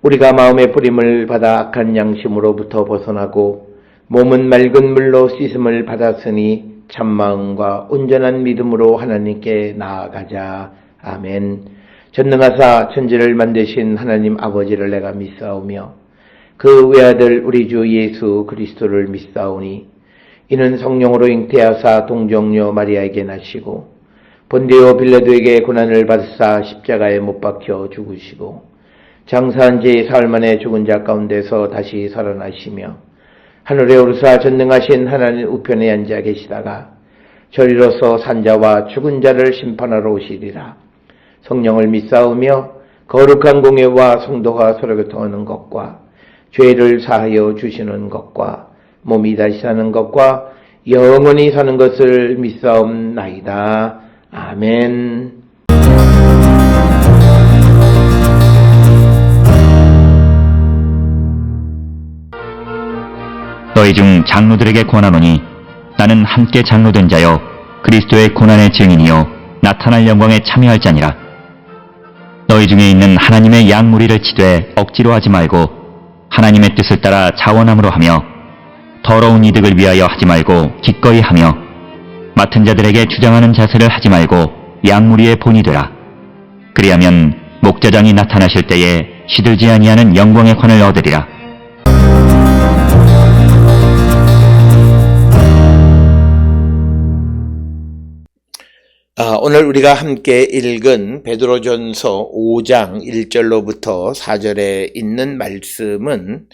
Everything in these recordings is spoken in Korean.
우리가 마음의 뿌림을 받아 악한 양심으로부터 벗어나고 몸은 맑은 물로 씻음을 받았으니 참마음과 온전한 믿음으로 하나님께 나아가자. 아멘. 전능하사 천지를 만드신 하나님 아버지를 내가 믿사오며 그 외아들 우리 주 예수 그리스도를 믿사오니 이는 성령으로 잉태하사 동정녀 마리아에게 나시고 본디오 빌라도에게 고난을 받으사 십자가에 못 박혀 죽으시고 장사한 지 사흘 만에 죽은 자 가운데서 다시 살아나시며 하늘에 오르사 전능하신 하나님 우편에 앉아 계시다가 저리로서 산자와 죽은 자를 심판하러 오시리라. 성령을 믿사오며 거룩한 공예와 성도가 서로 교통하는 것과 죄를 사하여 주시는 것과 몸이 다시 사는 것과 영원히 사는 것을 믿사옵나이다. 아멘. 너희 중 장로들에게 권하노니 나는 함께 장로된 자여 그리스도의 고난의 증인이요 나타날 영광에 참여할 자니라. 너희 중에 있는 하나님의 양무리를 치되 억지로 하지 말고 하나님의 뜻을 따라 자원함으로 하며 더러운 이득을 위하여 하지 말고 기꺼이 하며 맡은 자들에게 주장하는 자세를 하지 말고 양무리의 본이 되라. 그리하면 목자장이 나타나실 때에 시들지 아니하는 영광의 관을 얻으리라. 오늘 우리가 함께 읽은 베드로전서 5장 1절로부터 4절에 있는 말씀은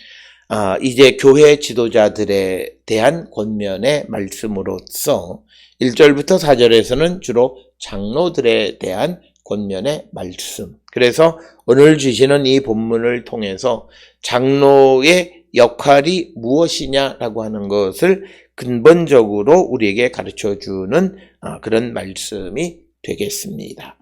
이제 교회 지도자들에 대한 권면의 말씀으로서 1절부터 4절에서는 주로 장로들에 대한 권면의 말씀. 그래서 오늘 주시는 이 본문을 통해서 장로의 역할이 무엇이냐라고 하는 것을 근본적으로 우리에게 가르쳐주는 그런 말씀이 되겠습니다.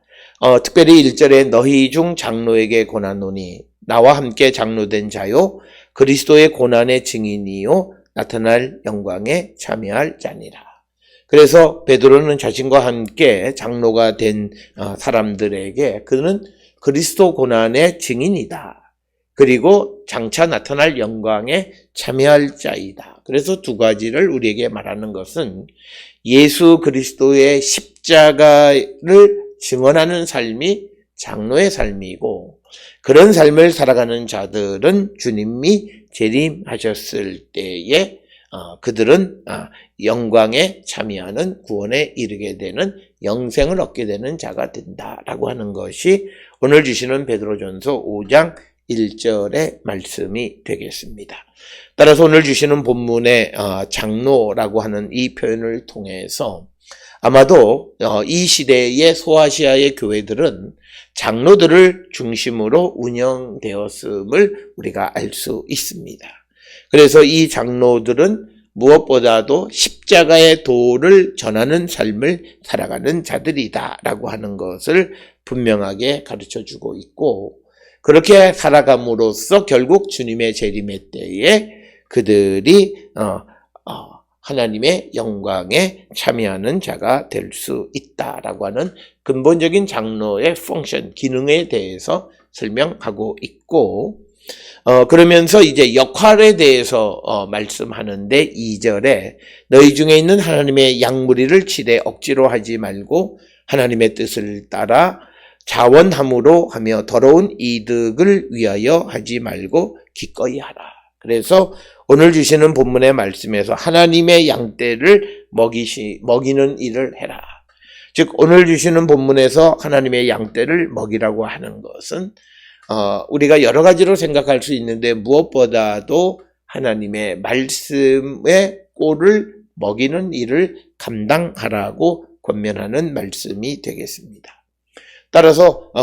특별히 1절에 너희 중 장로에게 권하노니 나와 함께 장로된 자요 그리스도의 고난의 증인이요 나타날 영광에 참여할 자니라. 그래서 베드로는 자신과 함께 장로가 된 사람들에게 그는 그리스도 고난의 증인이다. 그리고 장차 나타날 영광에 참여할 자이다. 그래서 두 가지를 우리에게 말하는 것은 예수 그리스도의 십자가를 증언하는 삶이 장로의 삶이고 그런 삶을 살아가는 자들은 주님이 재림하셨을 때에 그들은 영광에 참여하는 구원에 이르게 되는 영생을 얻게 되는 자가 된다라고 하는 것이 오늘 주시는 베드로전서 5장 1절의 말씀이 되겠습니다. 따라서 오늘 주시는 본문의 장로라고 하는 이 표현을 통해서 아마도 이 시대의 소아시아의 교회들은 장로들을 중심으로 운영되었음을 우리가 알 수 있습니다. 그래서 이 장로들은 무엇보다도 십자가의 도를 전하는 삶을 살아가는 자들이다라고 하는 것을 분명하게 가르쳐주고 있고 그렇게 살아감으로써 결국 주님의 재림의 때에 그들이 하나님의 영광에 참여하는 자가 될 수 있다라고 하는 근본적인 장로의 펑션, 기능에 대해서 설명하고 있고 그러면서 이제 역할에 대해서 말씀하는데 2절에 너희 중에 있는 하나님의 양무리를 치되 억지로 하지 말고 하나님의 뜻을 따라 자원함으로 하며 더러운 이득을 위하여 하지 말고 기꺼이 하라. 그래서 오늘 주시는 본문의 말씀에서 하나님의 양떼를 먹이는 일을 해라. 즉 오늘 주시는 본문에서 하나님의 양떼를 먹이라고 하는 것은 우리가 여러 가지로 생각할 수 있는데 무엇보다도 하나님의 말씀의 꼴을 먹이는 일을 감당하라고 권면하는 말씀이 되겠습니다. 따라서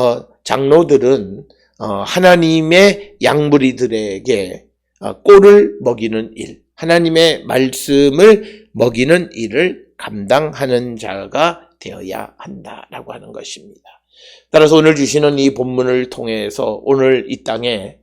장로들은 하나님의 양무리들에게 꼴을 먹이는 일, 하나님의 말씀을 먹이는 일을 감당하는 자가 되어야 한다라고 하는 것입니다. 따라서 오늘 주시는 이 본문을 통해서 오늘 이 땅에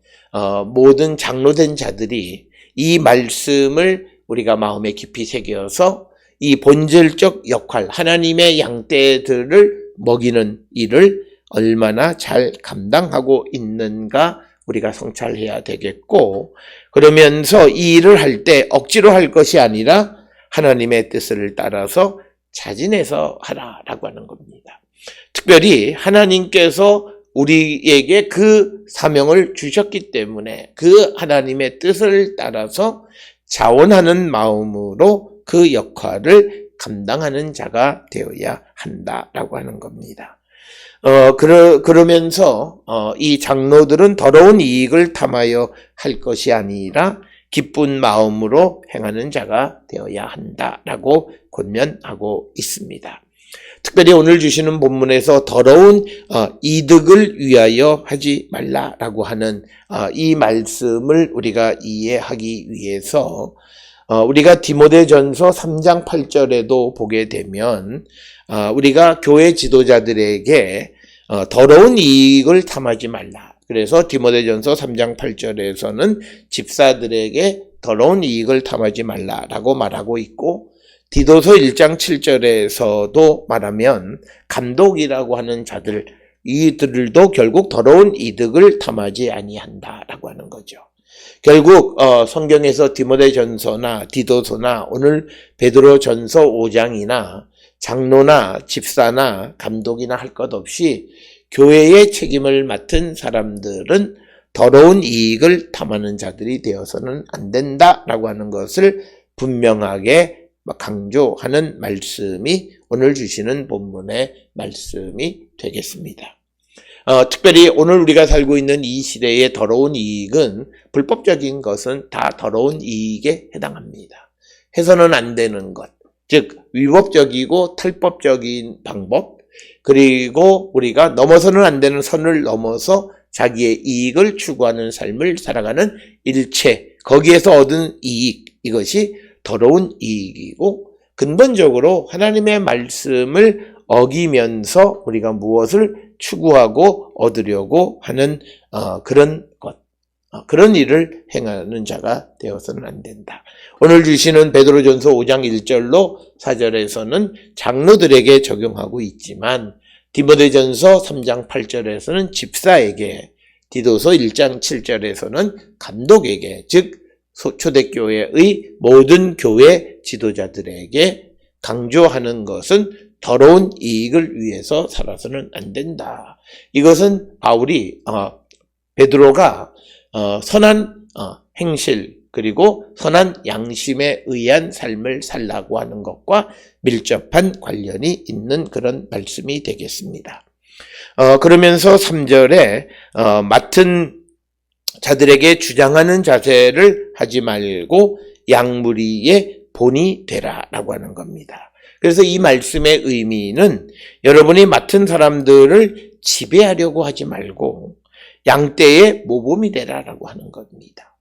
모든 장로된 자들이 이 말씀을 우리가 마음에 깊이 새겨서 이 본질적 역할, 하나님의 양떼들을 먹이는 일을 얼마나 잘 감당하고 있는가 우리가 성찰해야 되겠고, 그러면서 이 일을 할 때 억지로 할 것이 아니라 하나님의 뜻을 따라서 자진해서 하라라고 하는 겁니다. 특별히 하나님께서 우리에게 그 사명을 주셨기 때문에 그 하나님의 뜻을 따라서 자원하는 마음으로 그 역할을 감당하는 자가 되어야 한다라고 하는 겁니다. 그러면서 이 장로들은 더러운 이익을 탐하여 할 것이 아니라 기쁜 마음으로 행하는 자가 되어야 한다라고 권면하고 있습니다. 특별히 오늘 주시는 본문에서 더러운 이득을 위하여 하지 말라라고 하는 이 말씀을 우리가 이해하기 위해서 우리가 디모데전서 3장 8절에도 보게 되면 우리가 교회 지도자들에게 더러운 이익을 탐하지 말라. 그래서 디모데전서 3장 8절에서는 집사들에게 더러운 이익을 탐하지 말라라고 말하고 있고, 디도서 1장 7절에서도 말하면 감독이라고 하는 자들, 이들도 결국 더러운 이득을 탐하지 아니한다라고 하는 거죠. 결국 성경에서 디모데전서나 디도서나 오늘 베드로전서 5장이나 장로나 집사나 감독이나 할 것 없이 교회의 책임을 맡은 사람들은 더러운 이익을 탐하는 자들이 되어서는 안 된다라고 하는 것을 분명하게 강조하는 말씀이 오늘 주시는 본문의 말씀이 되겠습니다. 특별히 오늘 우리가 살고 있는 이 시대의 더러운 이익은 불법적인 것은 다 더러운 이익에 해당합니다. 해서는 안 되는 것, 즉 위법적이고 탈법적인 방법, 그리고 우리가 넘어서는 안 되는 선을 넘어서 자기의 이익을 추구하는 삶을 살아가는 일체, 거기에서 얻은 이익, 이것이 더러운 이익이고, 근본적으로 하나님의 말씀을 어기면서 우리가 무엇을 추구하고 얻으려고 하는 그런 것, 그런 일을 행하는 자가 되어서는 안 된다. 오늘 주시는 베드로전서 5장 1절로 4절에서는 장로들에게 적용하고 있지만, 디모데전서 3장 8절에서는 집사에게, 디도서 1장 7절에서는 감독에게, 즉 초대교회의 모든 교회 지도자들에게 강조하는 것은 더러운 이익을 위해서 살아서는 안 된다. 이것은 바울이 베드로가 선한 행실 그리고 선한 양심에 의한 삶을 살라고 하는 것과 밀접한 관련이 있는 그런 말씀이 되겠습니다. 그러면서 3절에 맡은 자들에게 주장하는 자세를 하지 말고 양무리의 본이 되라라고 하는 겁니다. 그래서 이 말씀의 의미는 여러분이 맡은 사람들을 지배하려고 하지 말고 양떼의 모범이 되라라고 하는 겁니다.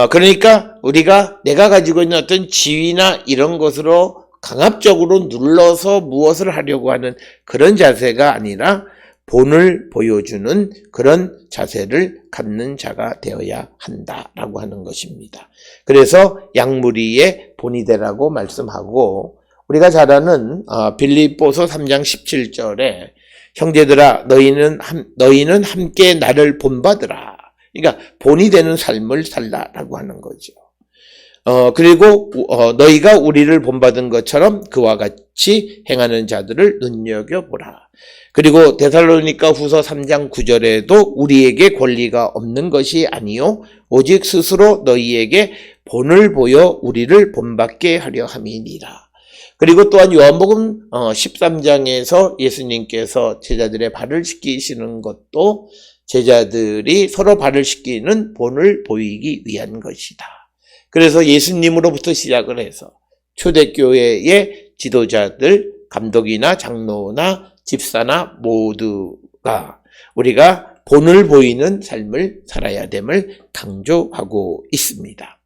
그러니까 우리가 내가 가지고 있는 어떤 지위나 이런 것으로 강압적으로 눌러서 무엇을 하려고 하는 그런 자세가 아니라 본을 보여주는 그런 자세를 갖는 자가 되어야 한다라고 하는 것입니다. 그래서 양무리의 본이 되라고 말씀하고, 우리가 잘 아는 빌립보서 3장 17절에 형제들아 너희는 함께 나를 본받으라. 그러니까 본이 되는 삶을 살라라고 하는 거죠. 그리고 너희가 우리를 본받은 것처럼 그와 같이 행하는 자들을 눈여겨보라. 그리고 데살로니가 후서 3장 9절에도 우리에게 권리가 없는 것이 아니요 오직 스스로 너희에게 본을 보여 우리를 본받게 하려 함이니라. 그리고 또한 요한복음 13장에서 예수님께서 제자들의 발을 씻기시는 것도 제자들이 서로 발을 씻기는 본을 보이기 위한 것이다. 그래서 예수님으로부터 시작을 해서 초대교회의 지도자들, 감독이나 장로나 집사나 모두가 우리가 본을 보이는 삶을 살아야 됨을 강조하고 있습니다.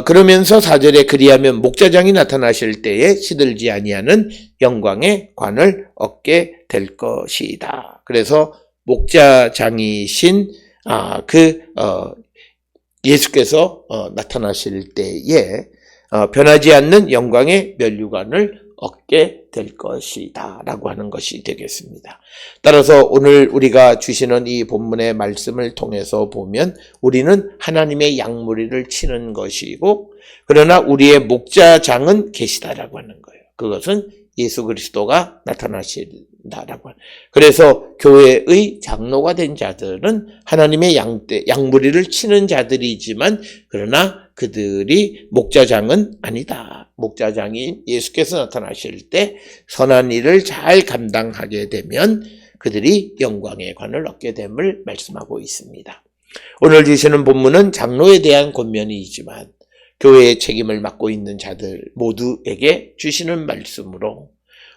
그러면서 4절에 그리하면 목자장이 나타나실 때에 시들지 아니하는 영광의 관을 얻게 될 것이다. 그래서 목자장이신 예수께서 나타나실 때에 변하지 않는 영광의 면류관을 얻게 될 것이다 라고 하는 것이 되겠습니다. 따라서 오늘 우리가 주시는 이 본문의 말씀을 통해서 보면 우리는 하나님의 양무리를 치는 것이고, 그러나 우리의 목자장은 계시다라고 하는 거예요. 그것은 예수 그리스도가 나타나신다라고 하는. 그래서 교회의 장로가 된 자들은 하나님의 양무리를 치는 자들이지만, 그러나 그들이 목자장은 아니다. 목자장인 예수께서 나타나실 때 선한 일을 잘 감당하게 되면 그들이 영광의 관을 얻게 됨을 말씀하고 있습니다. 오늘 주시는 본문은 장로에 대한 권면이지만 교회의 책임을 맡고 있는 자들 모두에게 주시는 말씀으로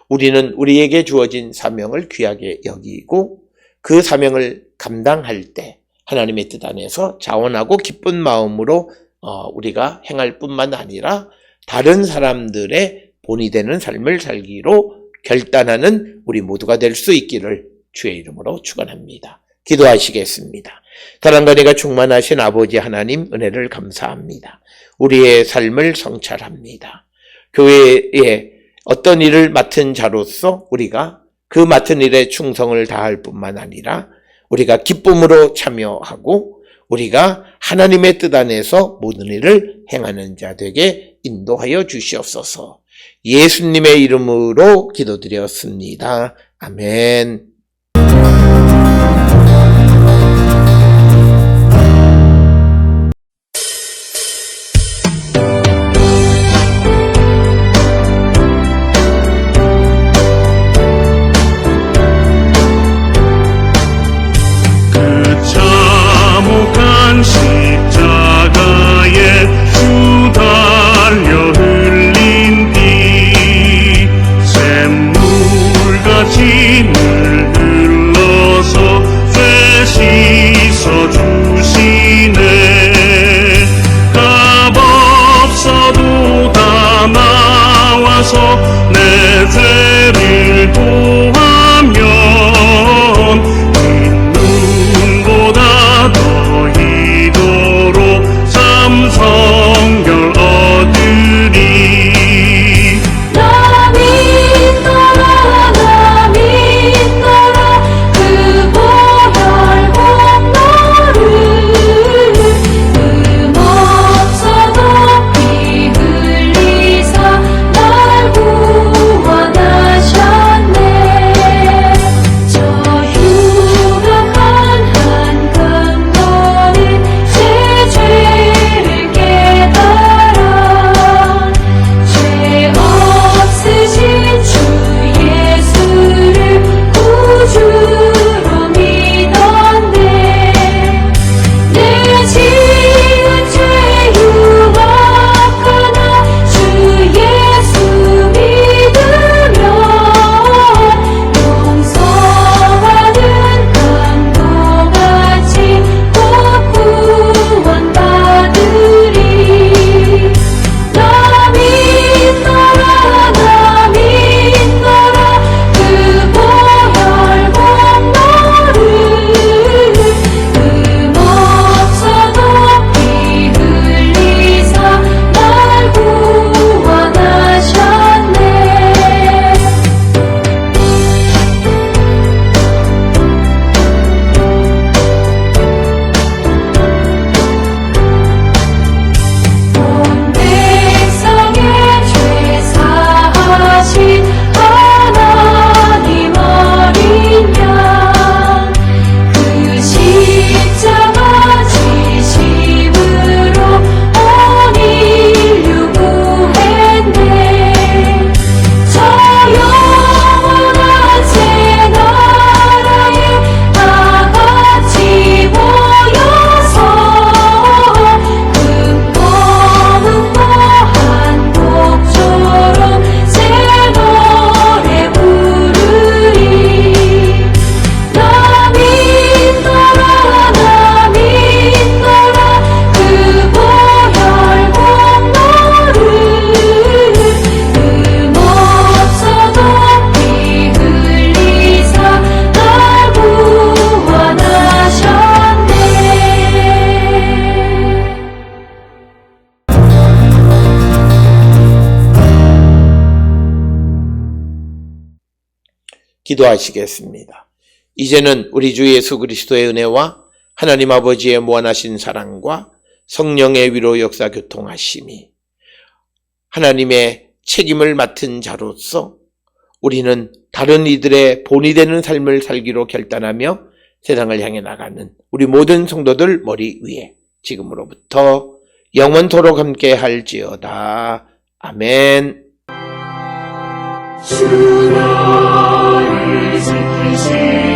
우리는 우리에게 주어진 사명을 귀하게 여기고 그 사명을 감당할 때 하나님의 뜻 안에서 자원하고 기쁜 마음으로 우리가 행할 뿐만 아니라 다른 사람들의 본이 되는 삶을 살기로 결단하는 우리 모두가 될 수 있기를 주의 이름으로 축원합니다. 기도하시겠습니다. 사랑과 은혜가 충만하신 아버지 하나님, 은혜를 감사합니다. 우리의 삶을 성찰합니다. 교회에 어떤 일을 맡은 자로서 우리가 그 맡은 일에 충성을 다할 뿐만 아니라 우리가 기쁨으로 참여하고 우리가 하나님의 뜻 안에서 모든 일을 행하는 자 되게 인도하여 주시옵소서. 예수님의 이름으로 기도드렸습니다. 아멘. 십자가에 수달려 흘린 피 샘물같이 늘 흘러서 기도하시겠습니다. 이제는 우리 주 예수 그리스도의 은혜와 하나님 아버지의 무한하신 사랑과 성령의 위로 역사 교통하심이 하나님의 책임을 맡은 자로서 우리는 다른 이들의 본이 되는 삶을 살기로 결단하며 세상을 향해 나가는 우리 모든 성도들 머리 위에 지금으로부터 영원토록 함께 할지어다. 아멘. 주 나를 지키시